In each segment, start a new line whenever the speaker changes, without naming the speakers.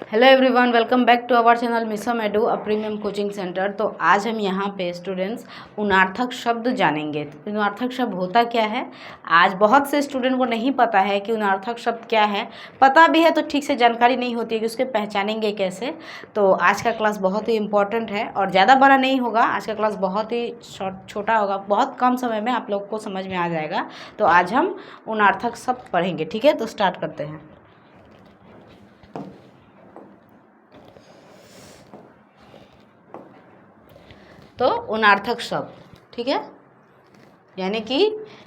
Hello everyone, welcome back to our channel मिसम edu a premium coaching centre. तो आज हम यहाँ पे स्टूडेंट्स उनार्थक शब्द जानेंगे। तो उनार्थक शब्द होता क्या है, आज बहुत से स्टूडेंट को नहीं पता है कि उनार्थक शब्द क्या है। पता भी है तो ठीक से जानकारी नहीं होती है कि उसके पहचानेंगे कैसे। तो आज का क्लास बहुत ही इंपॉर्टेंट है और ज़्यादा बड़ा नहीं होगा। आज का क्लास बहुत ही छोटा होगा, बहुत कम समय में आप लोग को समझ में आ जाएगा। तो आज हम उनार्थक शब्द पढ़ेंगे, ठीक है। तो स्टार्ट करते हैं। तो उनार्थक शब्द, ठीक है, यानी कि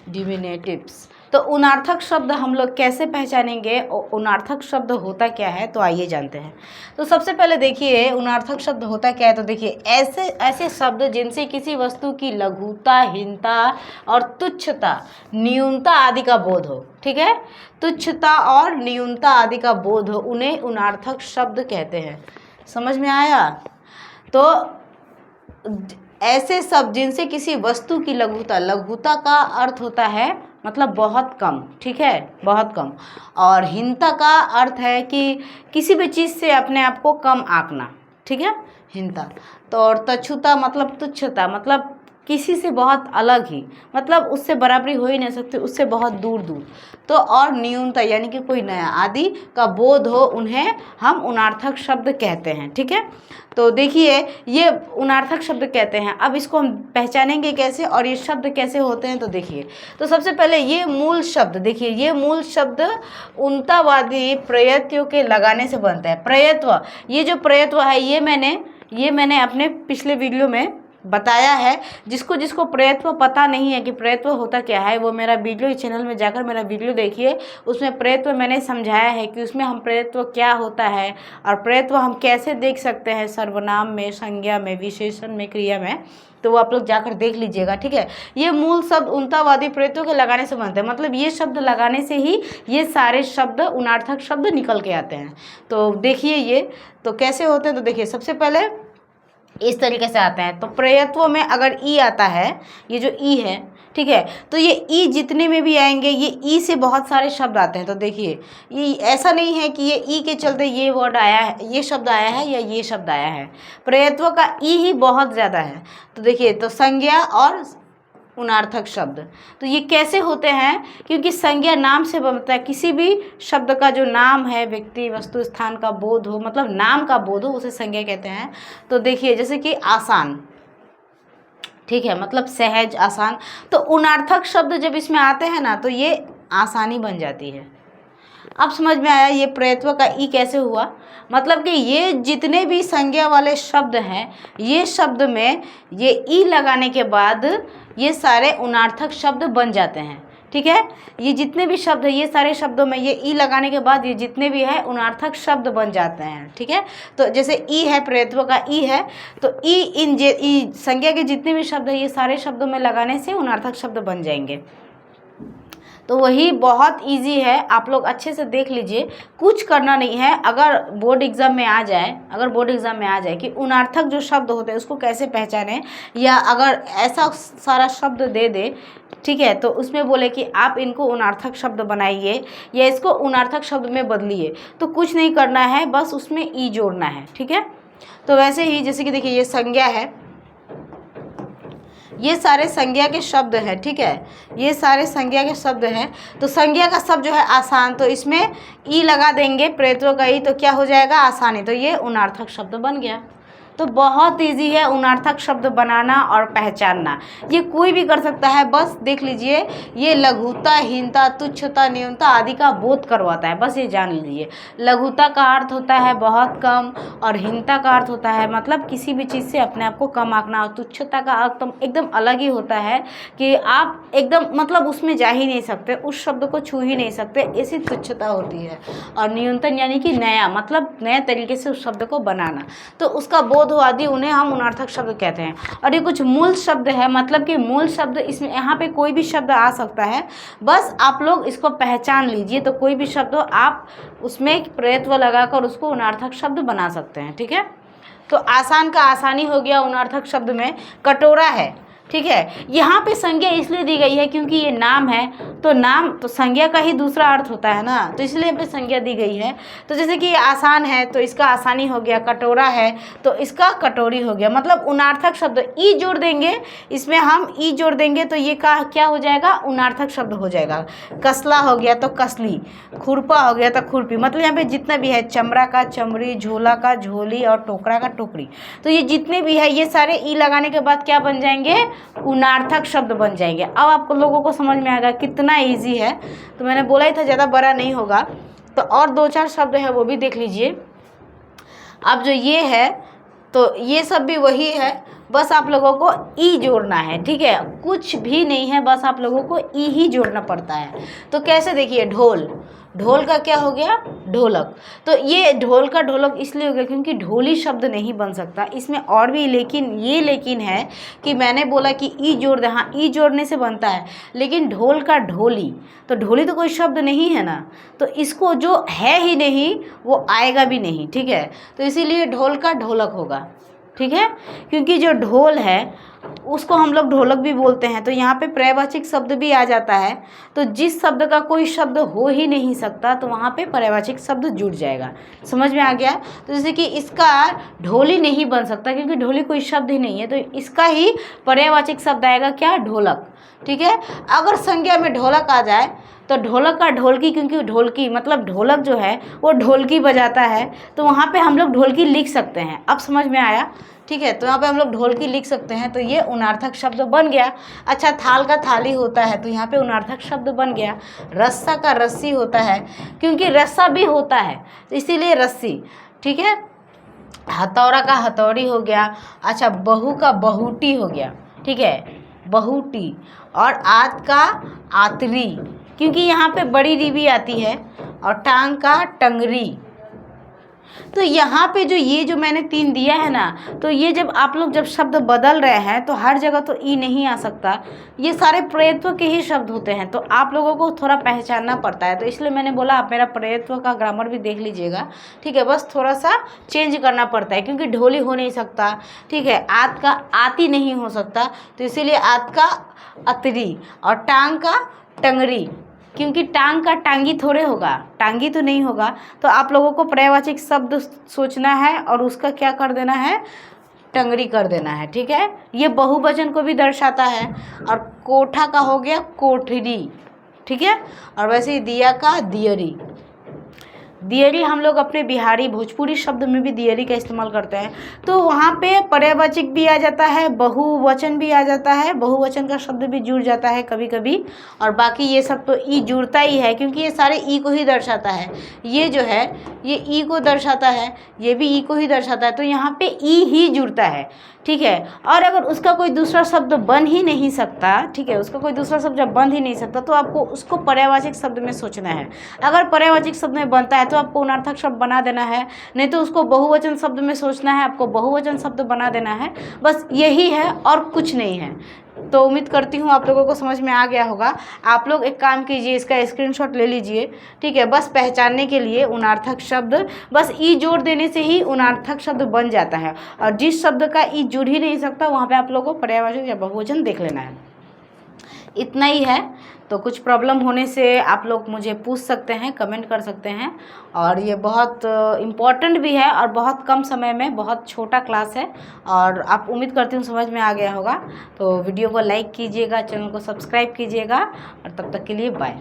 डिमिनेटिव्स। तो उनार्थक शब्द हम लोग कैसे पहचानेंगे और उनार्थक शब्द होता क्या है, तो आइए जानते हैं। तो सबसे पहले देखिए उनार्थक शब्द होता क्या है। तो देखिए ऐसे ऐसे शब्द जिनसे किसी वस्तु की लघुता, हीनता और तुच्छता, न्यूनता आदि का बोध हो, ठीक है। तुच्छता और न्यूनता आदि का बोध हो, उन्हें उनार्थक शब्द कहते हैं। समझ में आया। तो ऐसे शब्द जिनसे किसी वस्तु की लघुता, लघुता का अर्थ होता है मतलब बहुत कम, ठीक है, बहुत कम। और हीनता का अर्थ है कि किसी भी चीज़ से अपने आप को कम आंकना, ठीक है, हीनता। तो और तुच्छता मतलब तुच्छता, मतलब किसी से बहुत अलग ही, मतलब उससे बराबरी हो ही नहीं सकती, उससे बहुत दूर दूर। तो और न्यूनता यानी कि कोई नया आदि का बोध हो, उन्हें हम उनार्थक शब्द कहते हैं, ठीक है। तो देखिए ये उनार्थक शब्द कहते हैं। अब इसको हम पहचानेंगे कैसे और ये शब्द कैसे होते हैं। तो देखिए, तो सबसे पहले ये मूल शब्द, देखिए ये मूल शब्द उनतावादी प्रयत्यों के लगाने से बनता है। प्रयत्व, ये जो प्रयत्व है ये मैंने अपने पिछले वीडियो में बताया है। जिसको जिसको प्रयत्व पता नहीं है कि प्रयत्व होता क्या है, वो मेरा वीडियो चैनल में जाकर मेरा वीडियो देखिए। उसमें प्रयत्व मैंने समझाया है कि उसमें हम प्रयत्व क्या होता है और प्रयत्व हम कैसे देख सकते हैं, सर्वनाम में, संज्ञा में, विशेषण में, क्रिया में। तो वो आप लोग जाकर देख लीजिएगा, ठीक है। ये मूल शब्द उनतावादी प्रयत्नों के लगाने से बनते हैं, मतलब ये शब्द लगाने से ही ये सारे शब्द उनार्थक शब्द निकल के आते हैं। तो देखिए ये तो कैसे होते हैं। तो देखिए सबसे पहले इस तरीके से आते हैं। तो प्रयत्व में अगर ई आता है, ये जो ई है, ठीक है, तो ये ई जितने में भी आएंगे, ये ई से बहुत सारे शब्द आते हैं। तो देखिए ये ऐसा नहीं है कि ये ई के चलते ये वर्ड आया है, ये शब्द आया है या ये शब्द आया है। प्रयत्व का ई ही बहुत ज़्यादा है। तो देखिए, तो संज्ञा और उनार्थक शब्द, तो ये कैसे होते हैं, क्योंकि संज्ञा नाम से बनता है। किसी भी शब्द का जो नाम है, व्यक्ति, वस्तु, स्थान का बोध हो, मतलब नाम का बोध हो, उसे संज्ञा कहते हैं। तो देखिए जैसे कि आसान, ठीक है, मतलब सहज, आसान। तो उनार्थक शब्द जब इसमें आते हैं ना, तो ये आसानी बन जाती है। अब समझ में आया ये प्रयत्व का ई कैसे हुआ। मतलब कि ये जितने भी संज्ञा वाले शब्द हैं, ये शब्द में ये ई लगाने के बाद ये सारे उनार्थक शब्द बन जाते हैं, ठीक है। ये जितने भी शब्द है, ये सारे शब्दों में ये ई लगाने के बाद ये जितने भी है उनार्थक शब्द बन जाते हैं, ठीक है। तो जैसे ई है, प्रयत्व का ई है, तो ई इन ई संज्ञा के जितने भी शब्द है, ये सारे शब्दों में लगाने से उनार्थक शब्द बन जाएंगे। तो वही बहुत इजी है, आप लोग अच्छे से देख लीजिए, कुछ करना नहीं है। अगर बोर्ड एग्जाम में आ जाए कि उनार्थक जो शब्द होते हैं उसको कैसे पहचानें, या अगर ऐसा सारा शब्द दे दे, ठीक है, तो उसमें बोले कि आप इनको उनार्थक शब्द बनाइए या इसको उनार्थक शब्द में बदलिए, तो कुछ नहीं करना है, बस उसमें ई जोड़ना है, ठीक है। तो वैसे ही जैसे कि देखिए ये संज्ञा है, ये सारे संज्ञा के शब्द हैं, ठीक है, ये सारे संज्ञा के शब्द हैं। तो संज्ञा का शब्द जो है आसान, तो इसमें ई लगा देंगे, प्रयत्व का ई, तो क्या हो जाएगा, आसानी। तो ये उनार्थक शब्द बन गया। तो बहुत इजी है उनार्थक शब्द बनाना और पहचानना, ये कोई भी कर सकता है। बस देख लीजिए, ये लघुता, हीनता, तुच्छता, न्यूनता आदि का बोध करवाता है, बस ये जान लीजिए। लघुता का अर्थ होता है बहुत कम, और हीनता का अर्थ होता है मतलब किसी भी चीज़ से अपने आप को कम आंकना। और तुच्छता का अर्थ एकदम अलग ही होता है कि आप एकदम मतलब उसमें जा ही नहीं सकते, उस शब्द को छू ही नहीं सकते, ऐसी तुच्छता होती है। और न्यूनतम यानी कि नया, मतलब नए तरीके से उस शब्द को बनाना, तो उसका बोध आदि, उन्हें हम उनार्थक शब्द कहते हैं। और ये कुछ मूल शब्द है, मतलब कि मूल शब्द, इसमें यहाँ पे कोई भी शब्द आ सकता है, बस आप लोग इसको पहचान लीजिए। तो कोई भी शब्द हो, आप उसमें प्रयत्व लगाकर उसको उनार्थक शब्द बना सकते हैं, ठीक है। तो आसान का आसानी हो गया उनार्थक शब्द में। कटोरा है, ठीक है। यहाँ पे संज्ञा इसलिए दी गई है क्योंकि ये नाम है, तो नाम तो संज्ञा का ही दूसरा अर्थ होता है ना, तो इसलिए यहाँ पे संज्ञा दी गई है। तो जैसे कि आसान है तो इसका आसानी हो गया, कटोरा है तो इसका कटोरी हो गया। मतलब उनार्थक शब्द ई जोड़ देंगे, इसमें हम ई जोड़ देंगे तो ये का क्या हो जाएगा, उनार्थक शब्द हो जाएगा। कसला हो गया तो कसली, खुरपा हो गया तो खुरपी। मतलब यहाँ पे जितना भी है, चमड़ा का चमड़ी, झोला का झोली और टोकरा का टोकरी, तो ये जितने भी है ये सारे ई लगाने के बाद क्या बन जाएंगे, उनार्थक शब्द बन जाएंगे। अब आपको लोगों को समझ में आएगा कितना इजी है। तो मैंने बोला ही था ज़्यादा बड़ा नहीं होगा। तो और 2-4 शब्द है वो भी देख लीजिए। अब जो ये है तो ये सब भी वही है, बस आप लोगों को ई जोड़ना है, ठीक है, कुछ भी नहीं है, बस आप लोगों को ई ही जोड़ना पड़ता है। तो कैसे, देखिए ढोल, ढोल का क्या हो गया, ढोलक। तो ये ढोल का ढोलक इसलिए हो गया क्योंकि ढोली शब्द नहीं बन सकता। इसमें और भी लेकिन है कि मैंने बोला कि ई जोड़ दे, हाँ ई जोड़ने से बनता है, लेकिन ढोल का ढोली, तो ढोली तो कोई शब्द नहीं है ना, तो इसको जो है ही नहीं वो आएगा भी नहीं, ठीक है। तो इसीलिए ढोल का ढोलक होगा, ठीक है, क्योंकि जो ढोल है उसको हम लोग ढोलक भी बोलते हैं। तो यहाँ पे पर्यायवाची शब्द भी आ जाता है। तो जिस शब्द का कोई शब्द हो ही नहीं सकता तो वहाँ पे पर्यायवाची शब्द जुड़ जाएगा। समझ में आ गया। तो जैसे कि इसका ढोली नहीं बन सकता क्योंकि ढोली कोई शब्द ही नहीं है, तो इसका ही पर्यायवाची शब्द आएगा क्या, ढोलक, ठीक है। अगर संज्ञा में ढोलक आ जाए तो ढोलक का ढोलकी, क्योंकि ढोलकी मतलब ढोलक जो है वो ढोलकी बजाता है, तो वहाँ पे हम लोग ढोलकी लिख सकते हैं। अब समझ में आया, ठीक है। तो यहाँ पे हम लोग ढोलकी लिख सकते हैं, तो ये उनार्थक शब्द बन गया। अच्छा, थाल का थाली होता है तो यहाँ पे उनार्थक शब्द बन गया। रस्सा का रस्सी होता है क्योंकि रस्सा भी होता है तो इसीलिए रस्सी, ठीक है। हथौड़ा का हथौड़ी हो गया। अच्छा, बहू का बहूटी हो गया, ठीक है, बहूटी। और आत का आतरी, क्योंकि यहाँ पे बड़ी री भी आती है। और टांग का टंगरी। तो यहाँ पे जो मैंने 3 दिया है ना, तो ये जब आप लोग जब शब्द बदल रहे हैं तो हर जगह तो ई नहीं आ सकता, ये सारे प्रयत्व के ही शब्द होते हैं, तो आप लोगों को थोड़ा पहचानना पड़ता है। तो इसलिए मैंने बोला आप मेरा प्रयत्व का ग्रामर भी देख लीजिएगा, ठीक है। बस थोड़ा सा चेंज करना पड़ता है क्योंकि ढोली हो नहीं सकता, ठीक है, आत का आती नहीं हो सकता, तो इसीलिए आत का अतरी। और टांग का टंगरी, क्योंकि टांग का टांगी थोड़े होगा, टांगी तो नहीं होगा। तो आप लोगों को पर्यायवाची शब्द सोचना है और उसका क्या कर देना है, टंगरी कर देना है, ठीक है। ये बहुवचन को भी दर्शाता है। और कोठा का हो गया कोठरी, ठीक है। और वैसे ही दिया का दियरी। दियरी हम लोग अपने बिहारी भोजपुरी शब्द में भी दियरी का इस्तेमाल करते हैं। तो वहाँ पे पर्यायवाची भी आ जाता है, बहुवचन भी आ जाता है, बहुवचन का शब्द भी जुड़ जाता है कभी कभी। और बाकी ये सब तो ई जुड़ता ही है क्योंकि ये सारे ई को ही दर्शाता है। ये जो है ये ई को दर्शाता है, ये भी ई को ही दर्शाता है, तो यहाँ पे ई ही जुड़ता है, ठीक है। और अगर उसका कोई दूसरा शब्द बन ही नहीं सकता, ठीक है, उसका कोई दूसरा शब्द जब बन ही नहीं सकता तो आपको उसको पर्यायवाची शब्द में सोचना है। अगर पर्यायवाची शब्द में बनता है तो आपको उनार्थक शब्द बना देना है, नहीं तो उसको बहुवचन शब्द में सोचना है, आपको बहुवचन शब्द बना देना है। बस यही है और कुछ नहीं है। तो उम्मीद करती हूँ आप लोगों को समझ में आ गया होगा। आप लोग एक काम कीजिए, इसका स्क्रीनशॉट ले लीजिए, ठीक है। बस पहचानने के लिए उनार्थक शब्द, बस ई जोड़ देने से ही उनार्थक शब्द बन जाता है। और जिस शब्द का ई जुड़ ही नहीं सकता वहाँ पे आप लोगों को पर्यायवाची या बहुवचन देख लेना है। इतना ही है। तो कुछ प्रॉब्लम होने से आप लोग मुझे पूछ सकते हैं, कमेंट कर सकते हैं। और ये बहुत इम्पॉर्टेंट भी है और बहुत कम समय में, बहुत छोटा क्लास है और आप उम्मीद करती हूँ समझ में आ गया होगा। तो वीडियो को लाइक कीजिएगा, चैनल को सब्सक्राइब कीजिएगा और तब तक के लिए बाय।